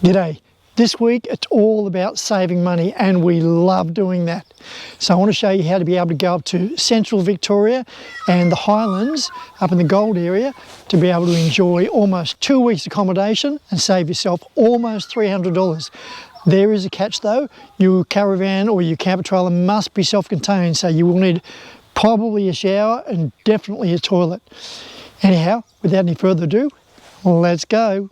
G'day. This week it's all about saving money and we love doing that. So I want to show you how to be able to go up to central Victoria and the Highlands up in the Gold area to be able to enjoy almost 2 weeks accommodation and save yourself almost $300. There is a catch though. Your caravan or your camper trailer must be self-contained, so you will need probably a shower and definitely a toilet. Anyhow, without any further ado, let's go.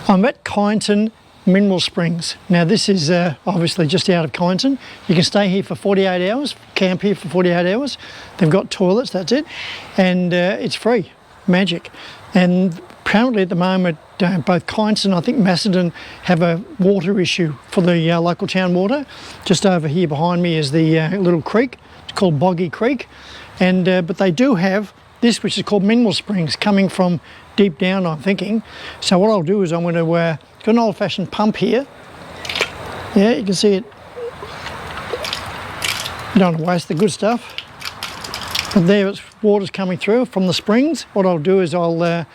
I'm at Kyneton Mineral Springs. Now this is obviously just out of Kyneton. You can stay here for 48 hours, camp here for 48 hours. They've got toilets, that's it. And it's free, magic. And apparently at the moment, both Kyneton and I think Macedon have a water issue for the local town water. Just over here behind me is the little creek. It's called Boggy Creek. And but they do have this, which is called Mineral Springs, coming from deep down, I'm thinking. So what I'll do is I'm going to got an old-fashioned pump here. Yeah, you can see it. You don't want to waste the good stuff. But there, it's water's coming through from the springs. What I'll do is I'll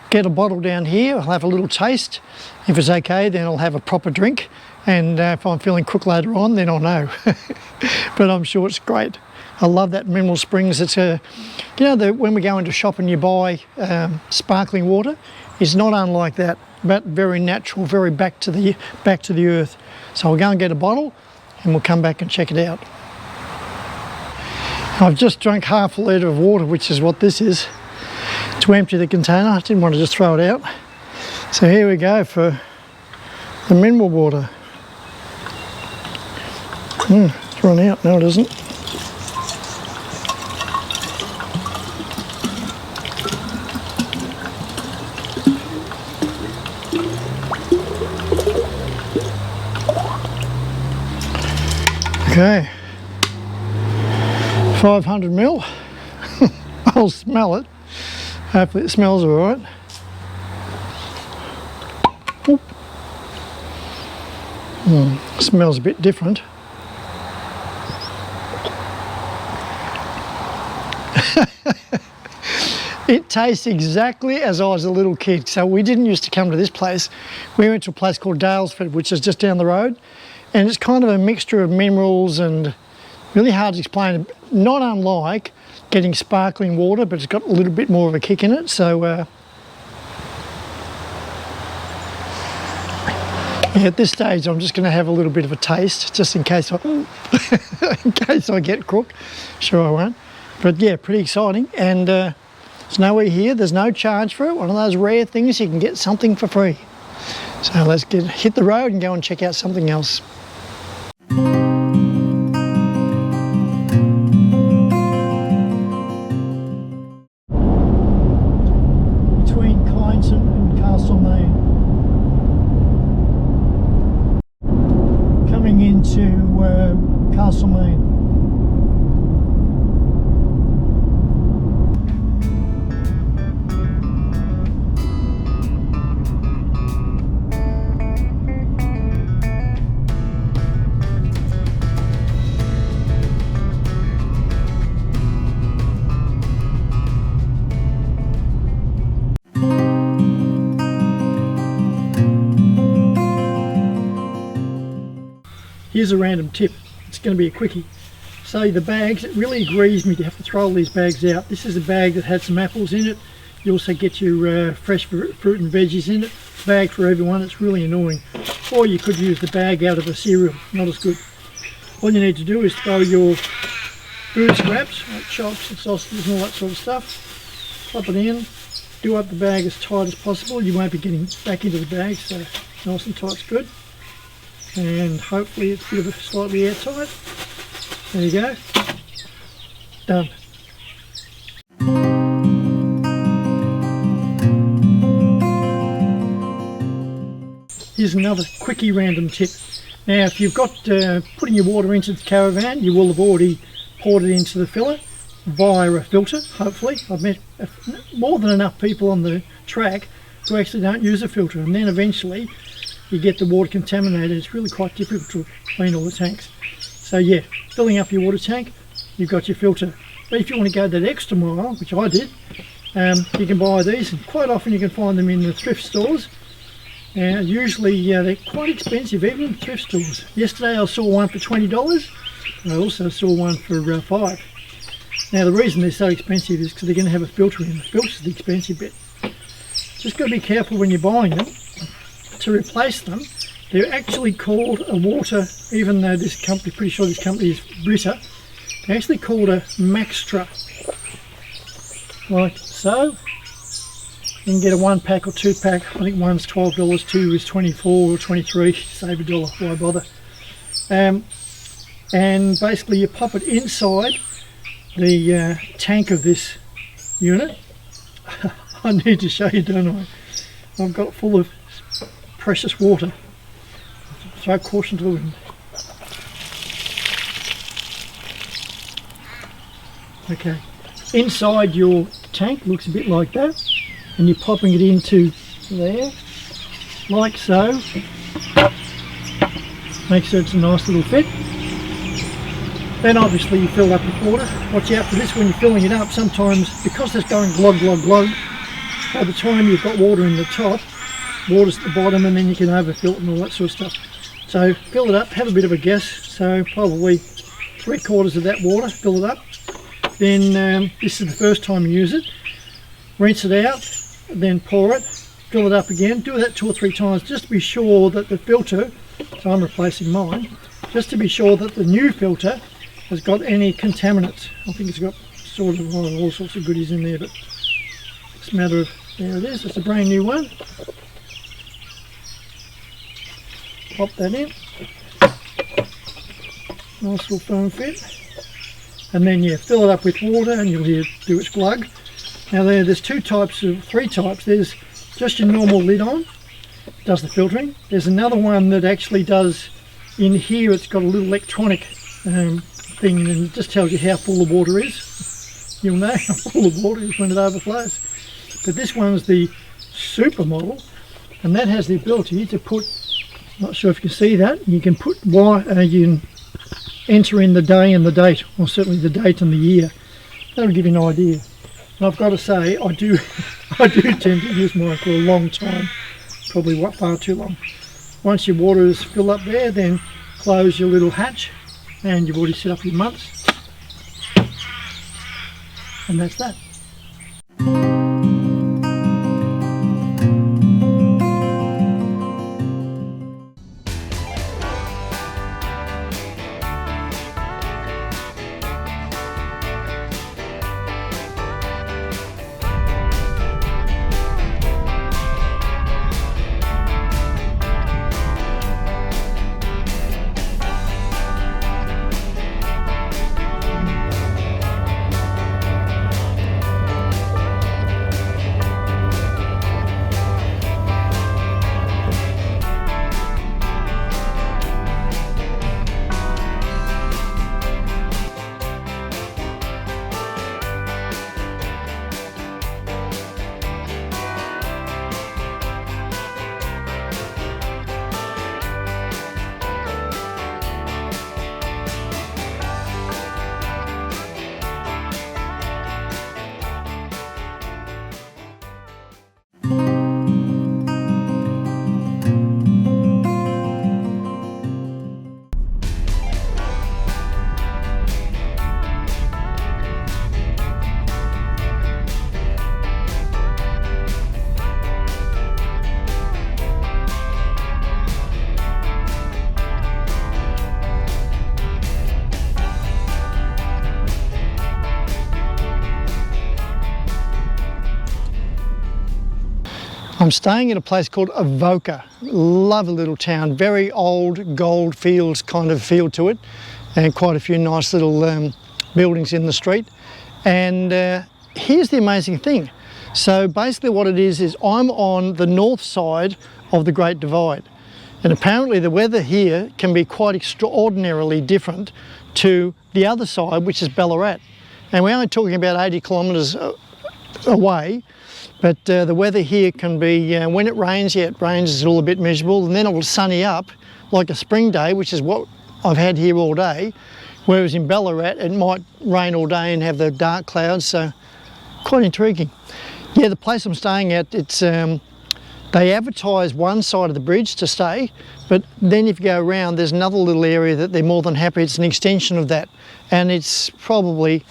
get a bottle down here. I'll have a little taste. If it's okay, then I'll have a proper drink. And if I'm feeling crook later on, then I'll know. But I'm sure it's great. I love that Mineral Springs. It's a, you know, when we go into shop and you buy sparkling water, it's not unlike that, but very natural, very back to the earth. So I'll go and get a bottle, and we'll come back and check it out. I've just drunk half a litre of water, which is what this is, to empty the container. I didn't want to just throw it out. So here we go for the mineral water. It's run out. No, it isn't. Okay, 500 ml. I'll smell it. Hopefully it smells all right. Smells a bit different. It tastes exactly as I was a little kid. So we didn't used to come to this place. We went to a place called Dalesford, which is just down the road. And it's kind of a mixture of minerals and really hard to explain. Not unlike getting sparkling water, but it's got a little bit more of a kick in it. So Yeah, at this stage, I'm just going to have a little bit of a taste, just in case I get crook. Sure I won't. But yeah, pretty exciting. And there's nowhere here. There's no charge for it. One of those rare things you can get something for free. So let's hit the road and go and check out something else. Between Kyneton and Castlemaine. Coming into Castlemaine. Here's a random tip. It's going to be a quickie. So the bags, it really aggrieves me to have to throw all these bags out. This is a bag that had some apples in it. You also get your fresh fruit and veggies in it. Bag for everyone. It's really annoying. Or you could use the bag out of a cereal. Not as good. All you need to do is throw your food scraps, like chops and sausages and all that sort of stuff. Pop it in. Do up the bag as tight as possible. You won't be getting back into the bag, so nice and tight's good. And hopefully it's a bit of slightly airtight. There you go. Done. Here's another quickie random tip. Now if you've got putting your water into the caravan, you will have already poured it into the filler via a filter, hopefully. I've met more than enough people on the track who actually don't use a filter, and then eventually you get the water contaminated. It's really quite difficult to clean all the tanks. So yeah, filling up your water tank, you've got your filter. But if you want to go that extra mile, which I did, you can buy these, and quite often you can find them in the thrift stores. Usually they're quite expensive, even in thrift stores. Yesterday I saw one for $20, and I also saw one for $5. Now the reason they're so expensive is because they're going to have a filter in. The filter's the expensive bit. Just got to be careful when you're buying them. To replace them, they're actually called a water, even though this company, pretty sure this company is Brita, they're actually called a Maxtra. Like so. You can get a 1 pack or 2 pack. I think one's $12, two is $24 or $23. Save $1, why bother? And basically you pop it inside the tank of this unit. I need to show you, don't I? I've got it full of precious water. Throw caution to the wind. Okay, inside your tank looks a bit like that, and you're popping it into there, like so. Make sure it's a nice little fit. Then obviously you fill up with water. Watch out for this when you're filling it up. Sometimes, because it's going glug, glug, glug, by the time you've got water in the top, water's at the bottom, and then you can overfill it and all that sort of stuff. So fill it up, have a bit of a guess, so probably 3/4 of that water, fill it up. Then this is the first time you use it. Rinse it out, then pour it, fill it up again. Do that 2 or 3 times just to be sure that the filter, so I'm replacing mine, just to be sure that the new filter has got any contaminants. I think it's got sort of all sorts of goodies in there, but it's a matter of, there it is, it's a brand new one. Pop that in. Nice little firm fit. And then yeah, fill it up with water and you'll hear do its glug. Now there's 3 types. There's just your normal lid on, does the filtering. There's another one that actually does, in here it's got a little electronic thing, and it just tells you how full the water is. You'll know how full the water is when it overflows. But this one's the super model, and that has the ability to put, not sure if you can see that, you can put you can enter in the day and the date, or certainly the date and the year. That'll give you an idea. And I've got to say, I do tend to use mine for a long time, probably far too long. Once your water is filled up there, then close your little hatch, and you've already set up your months, and that's that. I'm staying at a place called Avoca. Lovely little town, very old gold fields kind of feel to it, and quite a few nice little buildings in the street. And here's the amazing thing. So basically what it is I'm on the north side of the Great Divide. And apparently the weather here can be quite extraordinarily different to the other side, which is Ballarat. And we're only talking about 80 kilometres away, but the weather here can be, when it rains, it rains, it's all a bit miserable, and then it will sunny up like a spring day, which is what I've had here all day, whereas in Ballarat it might rain all day and have the dark clouds, so quite intriguing. Yeah, the place I'm staying at, it's they advertise one side of the bridge to stay, but then if you go around, there's another little area that they're more than happy. It's an extension of that, and it's probably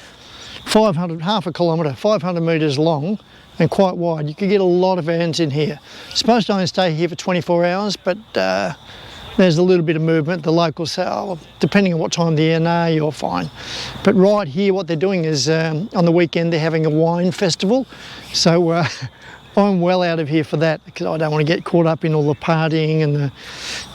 500, half a kilometre, 500 metres long and quite wide. You could get a lot of vans in here. Supposed to only stay here for 24 hours, but there's a little bit of movement. The locals say, oh, depending on what time of the year, no, you're fine. But right here, what they're doing is on the weekend, they're having a wine festival. So I'm well out of here for that because I don't want to get caught up in all the partying and the,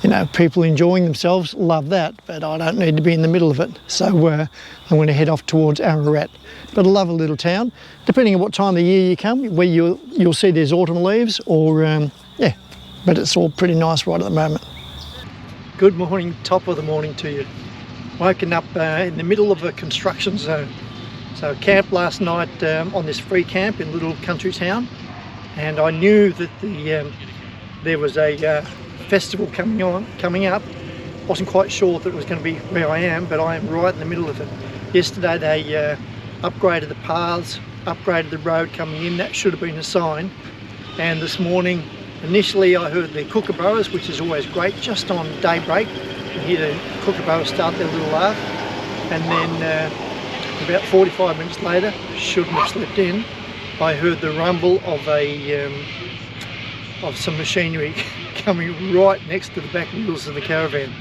you know, people enjoying themselves. Love that, but I don't need to be in the middle of it. So I'm going to head off towards Ararat. But I love a little town. Depending on what time of the year you come, where you'll see there's autumn leaves or, yeah, but it's all pretty nice right at the moment. Good morning, top of the morning to you. Woken up in the middle of a construction zone. So I camped last night on this free camp in a little country town, and I knew that there was a festival coming up. Wasn't quite sure that it was going to be where I am, but I am right in the middle of it. Yesterday they upgraded the paths, upgraded the road coming in. That should have been a sign. And this morning, initially I heard the kookaburras, which is always great, just on daybreak. You hear the kookaburras start their little laugh. And then about 45 minutes later, shouldn't have slept in, I heard the rumble of some machinery coming right next to the back wheels of the caravan.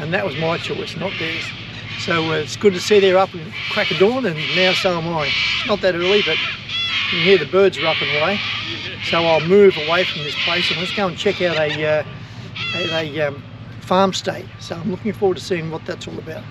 And that was my choice, not theirs. So it's good to see they're up and crack of dawn, and now so am I. It's not that early, but you can hear the birds are up and away. So I'll move away from this place and let's go and check out a farm stay. So I'm looking forward to seeing what that's all about.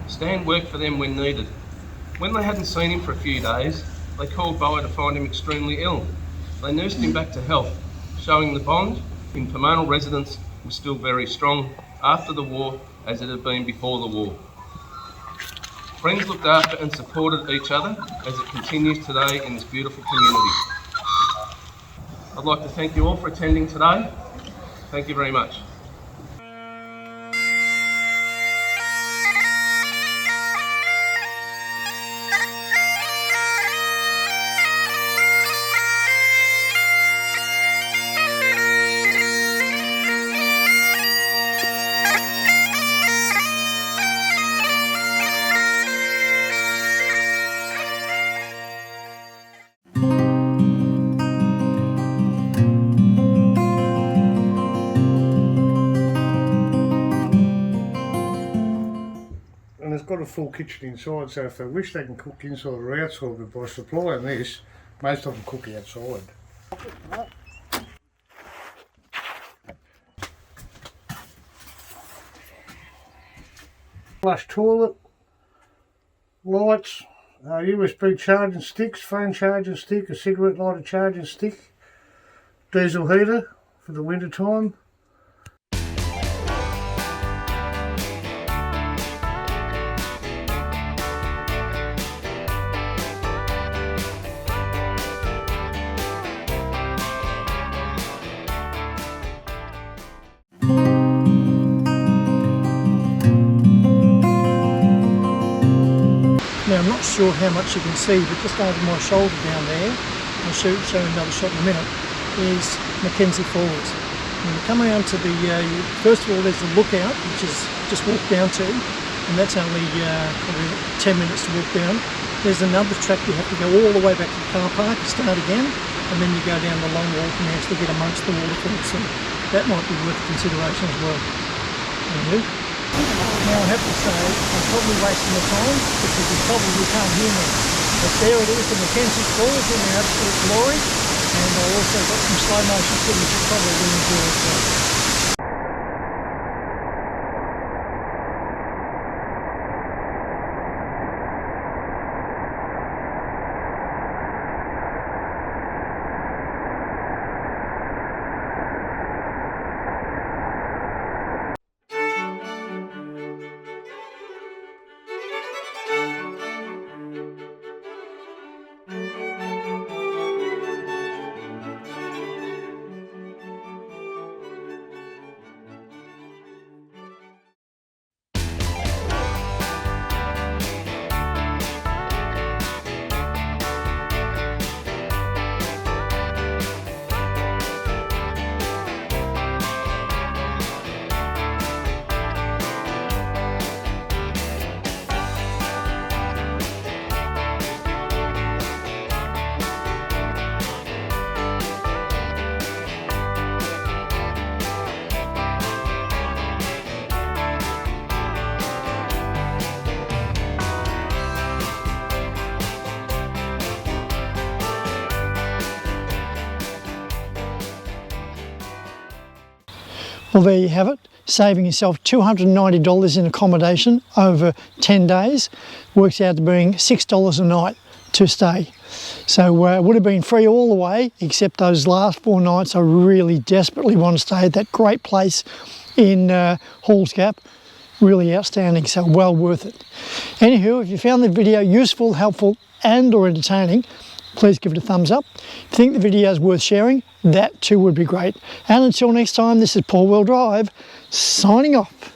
Stan worked for them when needed. When they hadn't seen him for a few days, they called Boa to find him extremely ill. They nursed him back to health, showing the bond in Pomona residents was still very strong after the war as it had been before the war. Friends looked after and supported each other as it continues today in this beautiful community. I'd like to thank you all for attending today. Thank you very much. got a full kitchen inside, so if they wish they can cook inside or outside, but by supplying this, most of them cook outside. Flush toilet, lights, USB charging sticks, phone charging stick, a cigarette lighter charging stick, diesel heater for the winter time. Now I'm not sure how much you can see, but just over my shoulder down there, I'll show you another shot in a minute, is Mckenzie Falls. When you come around to the, first of all there's the lookout, which is just walk down to, and that's only probably 10 minutes to walk down. There's another track you have to go all the way back to the car park, start again, and then you go down the long walk and actually get amongst the waterfalls. So that might be worth consideration as well. Now I have to say, I'm probably wasting the time because you probably can't hear me. But there it is, the Mckenzie Falls in their absolute glory. And I also got some slow motion footage you probably will enjoy as well. Well, there you have it, saving yourself $290 in accommodation over 10 days. Works out to being $6 a night to stay. So it would have been free all the way, except those last 4 nights I really desperately want to stay at that great place in Halls Gap. Really outstanding, so well worth it. Anywho, if you found the video useful, helpful and or entertaining, please give it a thumbs up. If you think the video is worth sharing, that too would be great. And until next time, this is Paul Wheel Drive, signing off.